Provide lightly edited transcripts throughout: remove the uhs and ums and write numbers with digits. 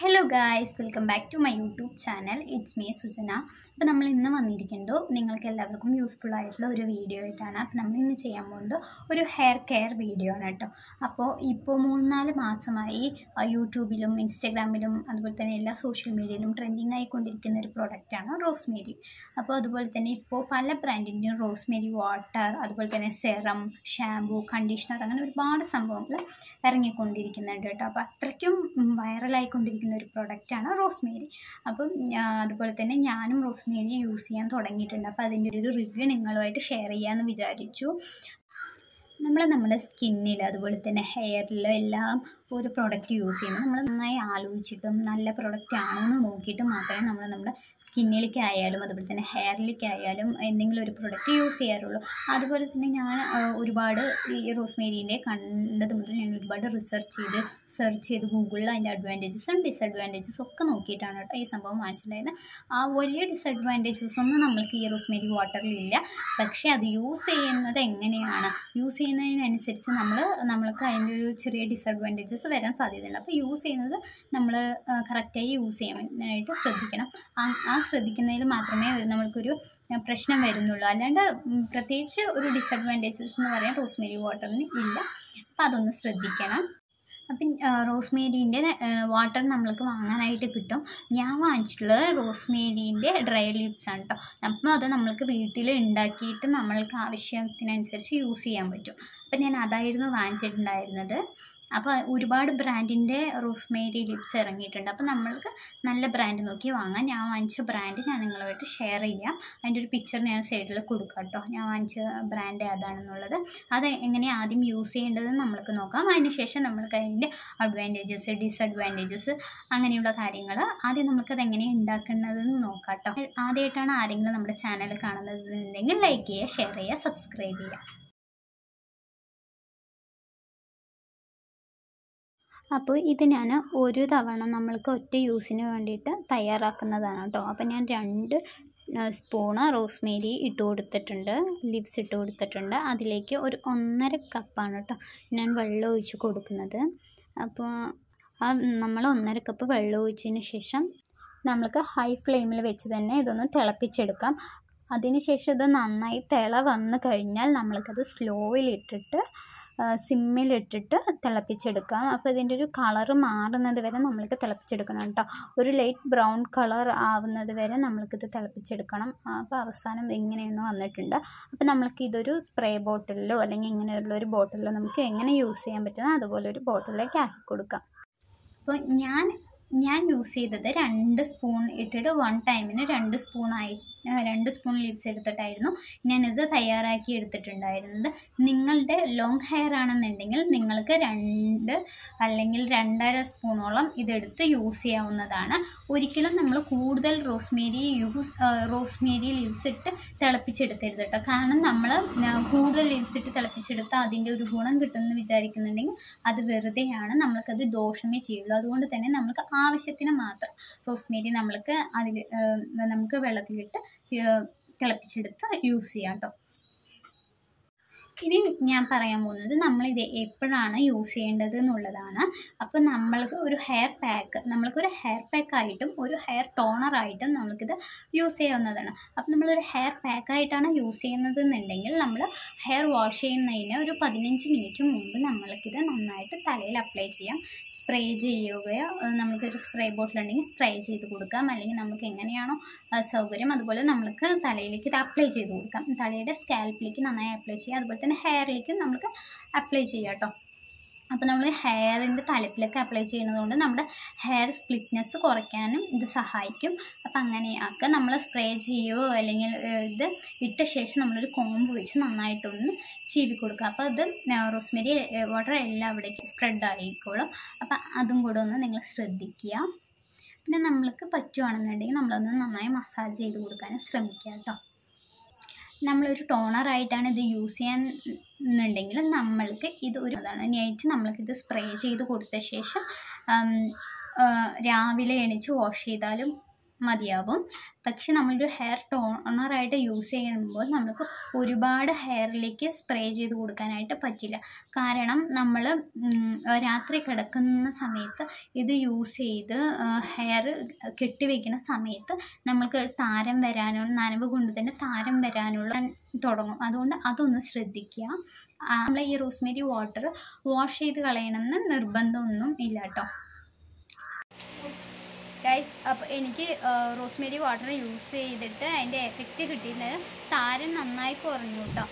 Hello guys, welcome back to my YouTube channel. It's me Sujana. അപ്പോൾ നമ്മൾ ഇന്ന് വന്നിരിക്കുന്നത് നിങ്ങൾക്ക് എല്ലാവർക്കും യൂസ്ഫുൾ ആയിട്ടുള്ള ഒരു വീഡിയോ ആയിട്ടാണ്. അപ്പോൾ നമ്മൾ ഇന്ന് ചെയ്യാൻ പോകുന്നത് ഒരു ഹെയർ കെയർ വീഡിയോ ആണ് കേട്ടോ. അപ്പോൾ 3-4 മാസമായി യൂട്യൂബിലും ഇൻസ്റ്റഗ്രാമിലും അതുപോലെ തന്നെ എല്ലാ സോഷ്യൽ മീഡിയയിലും ട്രെൻഡിങ് ആയിക്കൊണ്ടിരിക്കുന്ന ഒരു പ്രോഡക്റ്റാണ് റോസ്മേരി. അപ്പോൾ അതുപോലെ തന്നെ ഇപ്പോൾ പല ബ്രാൻഡിൻ്റെയും റോസ്മേരി വാട്ടർ, അതുപോലെ തന്നെ സെറം, ഷാംപൂ, കണ്ടീഷണർ, അങ്ങനെ ഒരുപാട് സംഭവങ്ങൾ ഇറങ്ങിക്കൊണ്ടിരിക്കുന്നുണ്ട് കേട്ടോ. അപ്പോൾ അത്രയ്ക്കും വൈറലായിക്കൊണ്ടിരിക്കുന്ന ഒരു പ്രൊഡക്റ്റാണ് റോസ്മേരി. അപ്പം അതുപോലെ തന്നെ ഞാനും റോസ്മേരി യൂസ് ചെയ്യാൻ തുടങ്ങിയിട്ടുണ്ട്. അപ്പോൾ അതിൻ്റെ ഒരു റിവ്യൂ നിങ്ങളുമായിട്ട് ഷെയർ ചെയ്യാമെന്ന് വിചാരിച്ചു. നമ്മുടെ സ്കിന്നിൽ അതുപോലെ തന്നെ ഹെയറിൽ എല്ലാം ഒരു പ്രോഡക്റ്റ് യൂസ് ചെയ്യുമ്പോൾ നമ്മൾ നന്നായി ആലോചിച്ചിട്ടും നല്ല പ്രോഡക്റ്റ് ആണോ എന്ന് നോക്കിയിട്ട് മാത്രമേ നമ്മൾ നമ്മുടെ സ്കിന്നിലേക്കായാലും അതുപോലെ തന്നെ ഹെയറിലേക്കായാലും എന്തെങ്കിലും ഒരു പ്രോഡക്റ്റ് യൂസ് ചെയ്യാറുള്ളൂ. അതുപോലെ തന്നെ ഞാൻ ഒരുപാട് ഈ റോസ്മേരീൻ്റെ കണ്ടത് മുതൽ ഞാൻ ഒരുപാട് സെർച്ച് ചെയ്ത് ഗൂഗിളിൽ അതിൻ്റെ അഡ്വാൻറ്റേജസും ഡിസഡ്വാൻറ്റേജസും ഒക്കെ നോക്കിയിട്ടാണ് കേട്ടോ ഈ സംഭവം വാങ്ങിച്ചിട്ടുണ്ടായിരുന്നത്. ആ വലിയ ഡിസഡ്വാൻറ്റേജസ് ഒന്നും നമ്മൾക്ക് ഈ റോസ്മേരി വാട്ടറിലില്ല. പക്ഷേ അത് യൂസ് ചെയ്യുന്നത് എങ്ങനെയാണ്, യൂസ് ചെയ്യുന്നതിനനുസരിച്ച് നമ്മൾക്ക് അതിൻ്റെ ഒരു ചെറിയ ഡിസഡ്വാൻറ്റേജസ് വരാൻ സാധ്യതയുണ്ട്. അപ്പോൾ യൂസ് ചെയ്യുന്നത് നമ്മൾ കറക്റ്റായി യൂസ് ചെയ്യാനായിട്ട് ശ്രദ്ധിക്കണം. ആ ശ്രദ്ധിക്കുന്നതിൽ മാത്രമേ നമ്മൾക്കൊരു പ്രശ്നം വരുന്നുള്ളൂ. അല്ലാണ്ട് പ്രത്യേകിച്ച് ഒരു ഡിസഡ്വാൻറ്റേജസ് എന്ന് പറയാൻ റോസ്മേരി വാട്ടറിന് ഇല്ല. അപ്പോൾ അതൊന്ന് ശ്രദ്ധിക്കണം. അപ്പം റോസ്മേരീൻ്റെ വാട്ടർ നമ്മൾക്ക് വാങ്ങാനായിട്ട് കിട്ടും. ഞാൻ വാങ്ങിച്ചിട്ടുള്ളത് റോസ്മേരീൻ്റെ ഡ്രൈ ലീവ്സ് ആണ് കേട്ടോ. അപ്പം അത് നമ്മൾക്ക് വീട്ടിൽ ഉണ്ടാക്കിയിട്ട് നമ്മൾക്ക് ആവശ്യത്തിനനുസരിച്ച് യൂസ് ചെയ്യാൻ പറ്റും. അപ്പം ഞാൻ അതായിരുന്നു വാങ്ങിച്ചിട്ടുണ്ടായിരുന്നത്. അപ്പോൾ ഒരുപാട് ബ്രാൻഡിൻ്റെ റോസ്മേരി ലിപ്സ് ഇറങ്ങിയിട്ടുണ്ട്. അപ്പോൾ നമ്മൾക്ക് നല്ല ബ്രാൻഡ് നോക്കി വാങ്ങാം. ഞാൻ വാങ്ങിച്ച ബ്രാൻഡ് ഞാൻ നിങ്ങളുമായിട്ട് ഷെയർ ചെയ്യാം. അതിൻ്റെ ഒരു പിക്ചർ ഞാൻ സൈഡിൽ കൊടുക്കാം കേട്ടോ. ഞാൻ വാങ്ങിച്ച ബ്രാൻഡ് ഏതാണെന്നുള്ളത്. അത് എങ്ങനെയാണ് ആദ്യം യൂസ് ചെയ്യേണ്ടതെന്ന് നമ്മൾക്ക് നോക്കാം. അതിനുശേഷം നമ്മൾക്ക് അതിൻ്റെ അഡ്വാൻറ്റേജസ്, ഡിസഡ്വാൻറ്റേജസ്, അങ്ങനെയുള്ള കാര്യങ്ങൾ ആദ്യം നമുക്കത് എങ്ങനെയാണ് ഉണ്ടാക്കുന്നതെന്ന് നോക്കാം കേട്ടോ. ആദ്യമായിട്ടാണ് ആരെങ്കിലും നമ്മുടെ ചാനൽ കാണുന്നതെന്നുണ്ടെങ്കിൽ ലൈക്ക് ചെയ്യുക, ഷെയർ ചെയ്യുക, സബ്സ്ക്രൈബ് ചെയ്യുക. അപ്പോൾ ഇത് ഞാൻ ഒരു തവണ നമ്മൾക്ക് ഒറ്റ യൂസിന് വേണ്ടിയിട്ട് തയ്യാറാക്കുന്നതാണ് കേട്ടോ. അപ്പോൾ ഞാൻ 2 സ്പൂണ് റോസ്മേരി ഇട്ട് കൊടുത്തിട്ടുണ്ട്, ലിപ്സ് ഇട്ട് കൊടുത്തിട്ടുണ്ട്. അതിലേക്ക് ഒരു 1.5 കപ്പാണ് കേട്ടോ ഞാൻ വെള്ളം ഒഴിച്ച് കൊടുക്കുന്നത്. അപ്പോൾ നമ്മൾ 1.5 കപ്പ് വെള്ളം ഒഴിച്ചതിന് ശേഷം നമ്മൾക്ക് ഹൈ ഫ്ലെയിമിൽ വെച്ച് തന്നെ ഇതൊന്ന് തിളപ്പിച്ചെടുക്കാം. അതിനുശേഷം ഇത് നന്നായി വന്ന് കഴിഞ്ഞാൽ നമ്മൾക്കത് സ്ലോയിലിട്ടിട്ട് സിമ്മിലിട്ടിട്ട് തിളപ്പിച്ചെടുക്കാം. അപ്പോൾ ഇതിൻ്റെ ഒരു കളറ് മാറുന്നത് വരെ നമ്മൾക്ക് തിളപ്പിച്ചെടുക്കണം കേട്ടോ. ഒരു ലൈറ്റ് ബ്രൗൺ കളർ ആവുന്നത് വരെ നമ്മൾക്കിത് തിളപ്പിച്ചെടുക്കണം. അപ്പോൾ അവസാനം ഇങ്ങനെയൊന്ന് വന്നിട്ടുണ്ട്. അപ്പോൾ നമ്മൾക്ക് ഇതൊരു സ്പ്രേ ബോട്ടിലിലോ അല്ലെങ്കിൽ ഇങ്ങനെയുള്ളൊരു ബോട്ടിലിലോ നമുക്ക് എങ്ങനെ യൂസ് ചെയ്യാൻ പറ്റുന്ന അതുപോലെ ഒരു ബോട്ടിലേക്ക് ആക്കി കൊടുക്കാം. അപ്പോൾ ഞാൻ യൂസ് ചെയ്തത് 2 സ്പൂൺ ഇട്ടിട്ട് 1 ടൈമിന് 2 സ്പൂൺ ലിപ്സ് എടുത്തിട്ടായിരുന്നു ഞാനിത് തയ്യാറാക്കി എടുത്തിട്ടുണ്ടായിരുന്നത്. നിങ്ങളുടെ ലോങ് ഹെയർ ആണെന്നുണ്ടെങ്കിൽ നിങ്ങൾക്ക് 2 അല്ലെങ്കിൽ 2.5 സ്പൂണോളം ഇതെടുത്ത് യൂസ് ചെയ്യാവുന്നതാണ്. ഒരിക്കലും നമ്മൾ കൂടുതൽ റോസ്മേരി ലീവ്സ് ഇട്ട് തിളപ്പിച്ചെടുക്കരുത് കേട്ടോ. കാരണം നമ്മൾ കൂടുതൽ ലീവ്സ് ഇട്ട് തിളപ്പിച്ചെടുത്താൽ അതിൻ്റെ ഒരു ഗുണം കിട്ടുമെന്ന് വിചാരിക്കുന്നുണ്ടെങ്കിൽ അത് വെറുതെയാണ്, നമ്മൾക്കത് ദോഷമേ ചെയ്യുള്ളൂ. അതുകൊണ്ട് തന്നെ നമുക്ക് ആവശ്യത്തിന് മാത്രം റോസ്മേരി നമുക്ക് വെള്ളത്തിലിട്ട് തിളപ്പിച്ചെടുത്ത് യൂസ് ചെയ്യാം കേട്ടോ. ഇനി ഞാൻ പറയാൻ പോകുന്നത് നമ്മളിത് എപ്പോഴാണ് യൂസ് ചെയ്യേണ്ടത് എന്നുള്ളതാണ്. അപ്പോൾ നമുക്കൊരു ഹെയർ പാക്കായിട്ടും ഒരു ഹെയർ ടോണറായിട്ടും നമുക്കിത് യൂസ് ചെയ്യാവുന്നതാണ്. അപ്പോൾ നമ്മളൊരു ഹെയർ പാക്കായിട്ടാണ് യൂസ് ചെയ്യുന്നത് എന്നുണ്ടെങ്കിൽ നമ്മൾ ഹെയർ വാഷ് ചെയ്യുന്നതിന് ഒരു 15 മിനിറ്റ് മുമ്പ് നമ്മൾക്കിത് നന്നായിട്ട് തലയിൽ അപ്ലൈ ചെയ്യാം. സ്പ്രേ ചെയ്യുകയോ, നമുക്കൊരു സ്പ്രേ ബോട്ടിലുണ്ടെങ്കിൽ സ്പ്രേ ചെയ്ത് കൊടുക്കാം. അല്ലെങ്കിൽ നമുക്ക് എങ്ങനെയാണോ സൗകര്യം അതുപോലെ നമുക്ക് തലയിലേക്ക് ഇത് അപ്ലൈ ചെയ്ത് കൊടുക്കാം. തലയുടെ സ്കാൽപ്പിലേക്ക് നന്നായി അപ്ലൈ ചെയ്യാം. അതുപോലെ തന്നെ ഹെയറിലേക്ക് നമുക്ക് അപ്ലൈ ചെയ്യാം കേട്ടോ. അപ്പോൾ നമ്മൾ ഹെയറിൻ്റെ തലപ്പിലൊക്കെ അപ്ലൈ ചെയ്യുന്നതുകൊണ്ട് നമ്മുടെ ഹെയർ സ്പ്ലിറ്റ്നെസ് കുറയ്ക്കാനും ഇത് സഹായിക്കും. അപ്പോൾ അങ്ങനെയൊക്കെ നമ്മൾ സ്പ്രേ ചെയ്യുകയോ അല്ലെങ്കിൽ ഇത് ഇട്ട ശേഷം നമ്മളൊരു കോമ്പ് വെച്ച് നന്നായിട്ടൊന്ന് ചീവി കൊടുക്കുക. അപ്പോൾ ഇത് റോസ്മേരി വാട്ടർ എല്ലാവിടേക്കും സ്പ്രെഡ് ആയിക്കോളും. അപ്പോൾ അതും കൂടെ ഒന്ന് നിങ്ങൾ ശ്രദ്ധിക്കുക. പിന്നെ നമ്മൾക്ക് പറ്റുവാണെന്നുണ്ടെങ്കിൽ നമ്മളൊന്ന് നന്നായി മസാജ് ചെയ്ത് കൊടുക്കാനും ശ്രമിക്കുക കേട്ടോ. നമ്മളൊരു ടോണറായിട്ടാണ് ഇത് യൂസ് ചെയ്യാന്നുണ്ടെങ്കിൽ നമ്മൾക്ക് ഇത് നൈറ്റ് നമ്മൾക്കിത് സ്പ്രേ ചെയ്ത് കൊടുത്ത ശേഷം രാവിലെ എണീച്ച് വാഷ് ചെയ്താലും മതിയാവും. പക്ഷെ നമ്മളൊരു ഹെയർ ടോണറായിട്ട് യൂസ് ചെയ്യുമ്പോൾ നമുക്ക് ഒരുപാട് ഹെയറിലേക്ക് സ്പ്രേ ചെയ്ത് കൊടുക്കാനായിട്ട് പറ്റില്ല. കാരണം നമ്മൾ രാത്രി കിടക്കുന്ന സമയത്ത് ഇത് യൂസ് ചെയ്ത് ഹെയർ കെട്ടിവെക്കുന്ന സമയത്ത് നമുക്ക് താരം വരാനുള്ള, നനവ് കൊണ്ട് തന്നെ താരം വരാനുള്ള തുടങ്ങും. അതുകൊണ്ട് അതൊന്ന് ശ്രദ്ധിക്കുക. നമ്മൾ ഈ റോസ്മേരി വാട്ടർ വാഷ് ചെയ്ത് കളയണമെന്ന് നിർബന്ധമൊന്നും ഇല്ല കേട്ടോ ഗൈസ്. അപ്പോൾ എനിക്ക് റോസ്മേരി വാട്ടർ യൂസ് ചെയ്തിട്ട് അതിൻ്റെ എഫക്റ്റ് കിട്ടിയത് താരൻ നന്നായി കുറഞ്ഞു കേട്ടോ.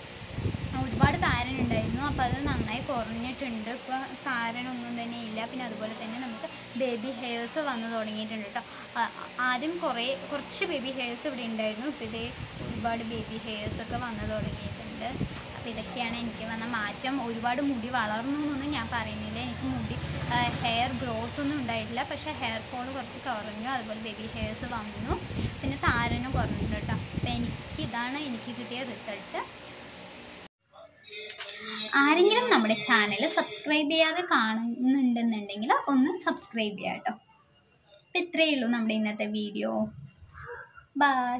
ഒരുപാട് താരൻ ഉണ്ടായിരുന്നു, അപ്പോൾ അത് നന്നായി കുറഞ്ഞിട്ടുണ്ട്. ഇപ്പോൾ താരനൊന്നും തന്നെ ഇല്ല. പിന്നെ അതുപോലെ തന്നെ നമുക്ക് ബേബി ഹെയർസ് വന്നു തുടങ്ങിയിട്ടുണ്ട് കേട്ടോ. ആദ്യം കുറച്ച് ബേബി ഹെയർസ് ഇവിടെ ഉണ്ടായിരുന്നു. ഇപ്പോൾ ഇതേ ഒരുപാട് ബേബി ഹെയർസൊക്കെ വന്നു തുടങ്ങിയിട്ടുണ്ട്. അപ്പോൾ ഇതൊക്കെയാണ് എനിക്ക് വന്ന മാറ്റം. ഒരുപാട് മുടി വളർന്നു എന്നൊന്നും ഞാൻ പറയുന്നില്ല. എനിക്ക് മുടി ഹെയർ ഗ്രോത്ത് ഒന്നും ഉണ്ടായിട്ടില്ല, പക്ഷേ ഹെയർ ഫോൾ കുറച്ച് കുറഞ്ഞു. അതുപോലെ ബേബി ഹെയർസ് വന്നു, പിന്നെ താരനും കുറഞ്ഞിട്ടുണ്ട് കേട്ടോ. അപ്പോൾ ഇതാണ് എനിക്ക് കിട്ടിയ റിസൾട്ട്. ആരെങ്കിലും നമ്മുടെ ചാനൽ സബ്സ്ക്രൈബ് ചെയ്യാതെ കാണുന്നുണ്ടെന്നുണ്ടെങ്കിൽ ഒന്ന് സബ്സ്ക്രൈബ് ചെയ്യാം കേട്ടോ. അപ്പോൾ ഇത്രയേ ഉള്ളൂ നമ്മുടെ ഇന്നത്തെ വീഡിയോ. ബൈ.